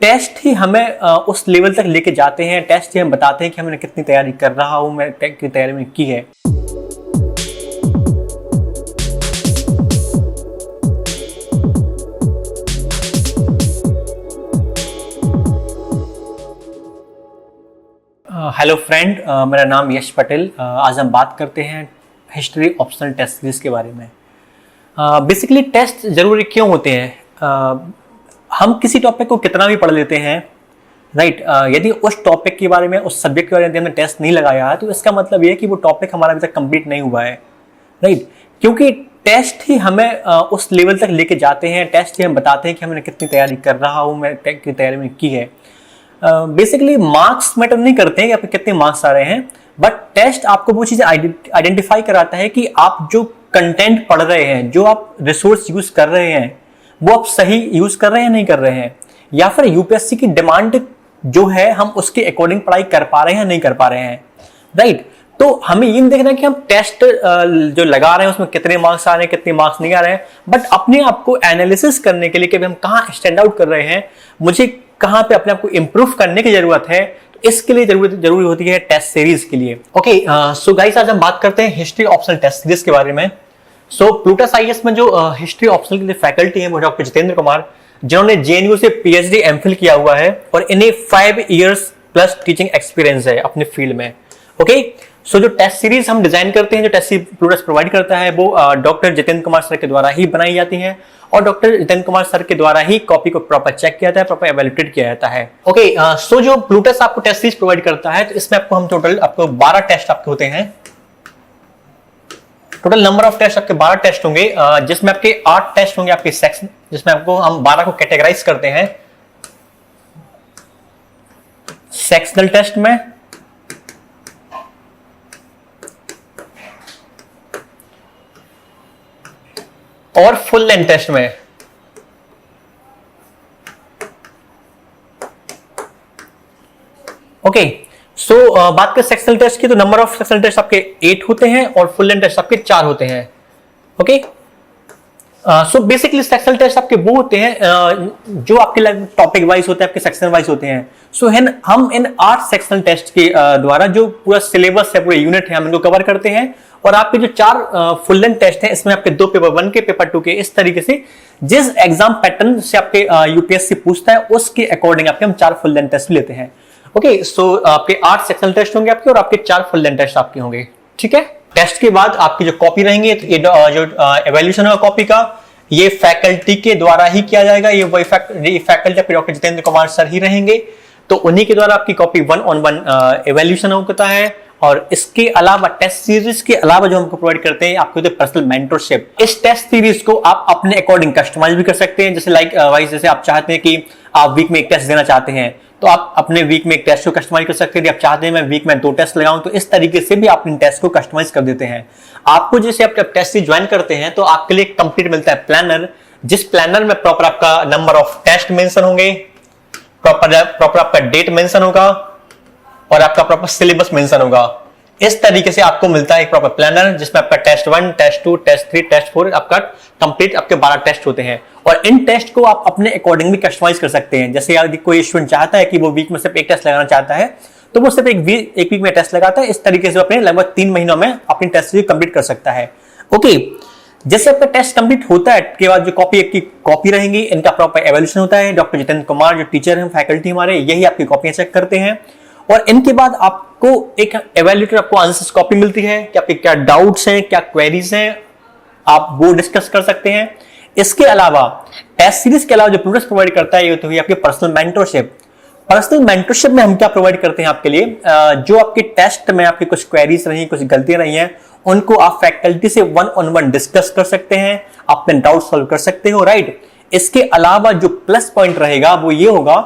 Test ही हमें उस level तक लेके जाते हैं, टेस्ट ही हम बताते हैं कि हमने कितनी तैयारी कर रहा हूं, मैं कितनी तैयारी में की है। हेलो फ्रेंड, मेरा नाम यश पटेल। आज हम बात करते हैं हिस्ट्री ऑप्शनल टेस्ट सीरीज के बारे में। बेसिकली टेस्ट जरूरी क्यों होते हैं? हम किसी टॉपिक को कितना भी पढ़ लेते हैं, राइट, यदि उस टॉपिक के बारे में, उस सब्जेक्ट के बारे में हमने टेस्ट नहीं लगाया है तो इसका मतलब ये है कि वो टॉपिक हमारा अभी तक कंप्लीट नहीं हुआ है, राइट। क्योंकि टेस्ट ही हमें उस लेवल तक लेके जाते हैं, टेस्ट ही हम बताते हैं कि हमने कितनी तैयारी कर रहा हूँ, मैं कितनी तैयारी में की है। बेसिकली मार्क्स मैटर नहीं करते हैं कि आपके कितने मार्क्स आ रहे हैं, बट टेस्ट आपको वो चीजें आइडेंटिफाई कराता है कि आप जो कंटेंट पढ़ रहे हैं, जो आप रिसोर्स यूज कर रहे हैं, वो आप सही यूज कर रहे हैं नहीं कर रहे हैं, या फिर यूपीएससी की डिमांड जो है हम उसके अकॉर्डिंग पढ़ाई कर पा रहे हैं नहीं कर पा रहे हैं, राइट। तो हमें ये देखना है कि हम टेस्ट जो लगा रहे हैं उसमें कितने मार्क्स आ रहे हैं, कितने मार्क्स नहीं आ रहे हैं, बट अपने आप को एनालिसिस करने के लिए कि हम कहाँ स्टैंड आउट कर रहे हैं, मुझे कहाँ पे अपने आप को इंप्रूव करने की जरूरत है, तो इसके लिए जरूरी होती है टेस्ट सीरीज के लिए। ओके, सो गाइस, आज हम बात करते हैं हिस्ट्री ऑप्शनल टेस्ट सीरीज के बारे में। सो प्लूटस आईएएस में जो हिस्ट्री ऑप्शनल के लिए फैकल्टी है वो डॉक्टर जितेंद्र कुमार, जिन्होंने जेएनयू से पीएचडी एमफिल किया हुआ है और इन्हें 5 इयर्स प्लस टीचिंग एक्सपीरियंस है अपने फील्ड में। ओके, सो जो टेस्ट सीरीज हम डिजाइन करते हैं, जो टेस्ट सीरीज प्लूटस प्रोवाइड करता है, वो डॉक्टर जितेंद्र कुमार सर के द्वारा ही बनाई जाती है और डॉक्टर जितेंद्र कुमार सर के द्वारा ही कॉपी को प्रॉपर चेक किया जाता है, प्रॉपर एवेल्युएट किया जाता है। ओके, सो जो प्लूटस आपको टेस्ट सीरीज प्रोवाइड करता है, तो इसमें आपको हम टोटल 12 टेस्ट आपके होते हैं। टोटल नंबर ऑफ टेस्ट आपके 12 टेस्ट होंगे, जिसमें आपके 8 टेस्ट होंगे आपके सेक्शन, जिसमें आपको हम 12 को कैटेगराइज करते हैं सेक्शनल टेस्ट में, और फुल लेंथ टेस्ट में। ओके, सो बात करें सेक्शनल टेस्ट की, तो नंबर ऑफ सेक्शनल टेस्ट आपके 8 होते हैं और फुल लेंथ टेस्ट आपके 4 होते हैं। Okay, so basically sectional test आपके वो होते हैं जो आपके टॉपिक वाइज होते हैं, आपके सेक्शन वाइज होते हैं। सो हम इन 8 सेक्शनल टेस्ट के द्वारा जो पूरा सिलेबस है, पूरे यूनिट है, हम इनको कवर करते हैं। और आपके जो 4 फुल लेंथ टेस्ट हैं, इसमें आपके 2 पेपर 1 के, पेपर 2 के, इस तरीके से जिस एग्जाम पैटर्न से आपके यूपीएससी पूछता है उसके अकॉर्डिंग आपके हम 4 फुल लेंथ टेस्ट लेते हैं। ओके, सो आपके 8 सेक्शनल टेस्ट होंगे आपके और आपके 4 फुल लेंथ टेस्ट आपके होंगे, ठीक है। टेस्ट के बाद आपकी जो कॉपी रहेंगे, तो ये जो एवेल्यूशन होगा कॉपी का, ये फैकल्टी के द्वारा ही किया जाएगा। ये वही फैकल्टी आपके डॉक्टर जितेंद्र कुमार सर ही रहेंगे, तो उन्हीं के द्वारा आपकी कॉपी 1-on-1 एवेल्यूशन होता है। और इसके अलावा टेस्ट सीरीज के अलावा जो हमको प्रोवाइड करते हैं आपको पर्सनल मेंटरशिप। इस टेस्ट सीरीज को आप अपने अकॉर्डिंग कस्टमाइज भी कर सकते हैं, जैसे वाइज जैसे आप चाहते हैं कि आप वीक में एक टेस्ट देना चाहते हैं, तो आप अपने वीक में एक टेस्ट को कस्टमाइज कर सकते हैं। आप चाहते हैं मैं वीक में 2 टेस्ट लगाऊं, तो इस तरीके से भी आप इन टेस्ट को कस्टमाइज कर देते हैं। आपको जैसे आप जब टेस्ट ज्वाइन करते हैं तो आपके लिए कंप्लीट मिलता है प्लानर, जिस प्लानर में प्रॉपर आपका नंबर ऑफ टेस्ट मेंशन होंगे, प्रॉपर आपका डेट मेंशन होगा और आपका प्रॉपर सिलेबस मेंशन होगा। इस तरीके से आपको मिलता है एक प्रॉपर प्लानर, जिसमें आपका टेस्ट 1, टेस्ट 2, टेस्ट 3, टेस्ट 4 आपका कंप्लीट आपके 12 टेस्ट होते हैं। और इन टेस्ट को आप अपने अकॉर्डिंग भी कस्टमाइज कर सकते हैं। जैसे यदि कोई स्टूडेंट चाहता है कि वो वीक में सिर्फ एक टेस्ट लगाना चाहता है, तो वो सिर्फ एक वीक में टेस्ट लगाता है। इस तरीके से अपने लगभग 3 महीनों में अपनी टेस्ट सीरीज कंप्लीट कर सकता है। ओके, जैसे आपका टेस्ट कंप्लीट होता है के बाद जो कॉपी रहेंगी, इनका प्रॉपर एवेल्यूशन होता है। डॉक्टर जितेंद्र कुमार जो टीचर हैं, फैकल्टी हमारे, यही आपकी कॉपियां चेक करते हैं। और इनके बाद आपको एक एवेल्यूएटर आपको आंसर्स कॉपी मिलती है कि आपके क्या डाउट्स हैं, क्या क्वेरीज हैं, आप वो डिस्कस कर सकते हैं। इसके अलावा टेस्ट सीरीज के अलावा जो प्लूटस प्रोवाइड करता है, ये तो है आपकी पर्सनल मेंटरशिप। पर्सनल मेंटरशिप में हम क्या प्रोवाइड करते हैं आपके लिए, जो आपके टेस्ट में आपकी कुछ क्वेरीज रही, कुछ गलतियां रही हैं, उनको आप फैकल्टी से 1-on-1 डिस्कस कर सकते हैं, अपने डाउट सॉल्व कर सकते हो, राइट। इसके अलावा जो प्लस पॉइंट रहेगा वो ये होगा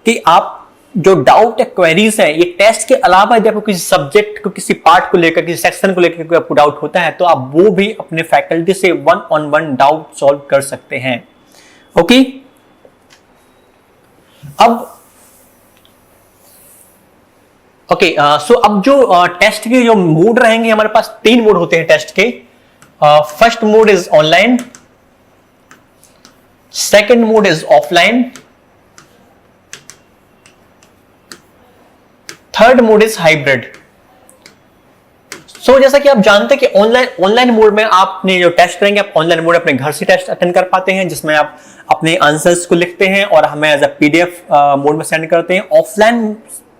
कि आप जो डाउट या क्वेरीज है, ये टेस्ट के अलावा यदि आपको किसी सब्जेक्ट को, किसी पार्ट को लेकर, किसी सेक्शन को लेकर कोई आपको डाउट होता है, तो आप वो भी अपने फैकल्टी से 1-on-1 डाउट सॉल्व कर सकते हैं। ओके, सो अब जो टेस्ट के जो मोड रहेंगे, हमारे पास 3 मोड होते हैं टेस्ट के। First mode is online, second mode is offline third mode is hybrid. So जैसा कि आप जानते हैं कि ऑनलाइन मोड में आपने जो टेस्ट करेंगे, आप ऑनलाइन मोड अपने घर से टेस्ट अटेंड कर पाते हैं, जिसमें आप अपने आंसर्स को लिखते हैं और हमें एज अ पीडीएफ मोड में सेंड करते हैं। ऑफलाइन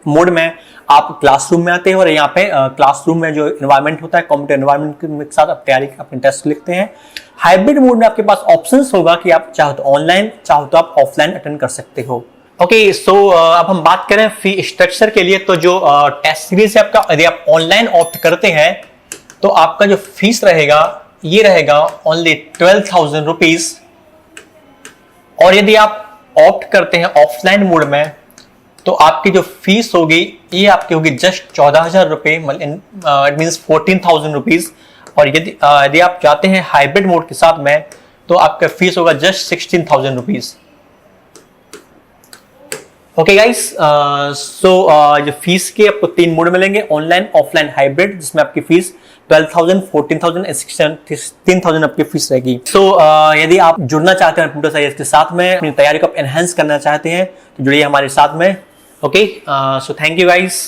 मोड में आप क्लासरूम में आते हैं और यहाँ पे क्लासरूम में जो एनवायरनमेंट होता है, कंप्यूटर एनवायरनमेंट के साथ आप तैयारी अपने टेस्ट लिखते हैं। हाइब्रिड मोड में आपके पास ऑप्शंस होगा कि आप चाहो तो ऑनलाइन, चाहो तो आप ऑफलाइन अटेंड कर सकते हो। ओके, सो अब हम बात करें फी स्ट्रक्चर के लिए। तो जो टेस्ट सीरीज है आपका, यदि आप ऑनलाइन ऑप्ट करते हैं तो आपका जो फीस रहेगा ये रहेगा ओनली 12,000 रुपीज। और यदि आप ऑप्ट करते हैं ऑफलाइन मोड में तो आपकी जो फीस होगी ये आपकी होगी जस्ट 14,000 रुपए, इट मीन 14,000 रुपीज। और यदि आप चाहते हैं हाइब्रिड मोड के साथ में तो आपका फीस होगा जस्ट 16,000 रुपीज। ओके गाइस, सो जो फीस के आपको 3 मोड मिलेंगे, ऑनलाइन, ऑफलाइन, हाइब्रिड, जिसमें आपकी फीस 12,000, 14,000, 16,000 आपकी फीस रहेगी। सो यदि आप जुड़ना चाहते हैं कंप्यूटर साइंस के साथ में, अपनी तैयारी को आप एनहांस करना चाहते हैं तो जुड़िए हमारे साथ में। Okay, so thank you guys.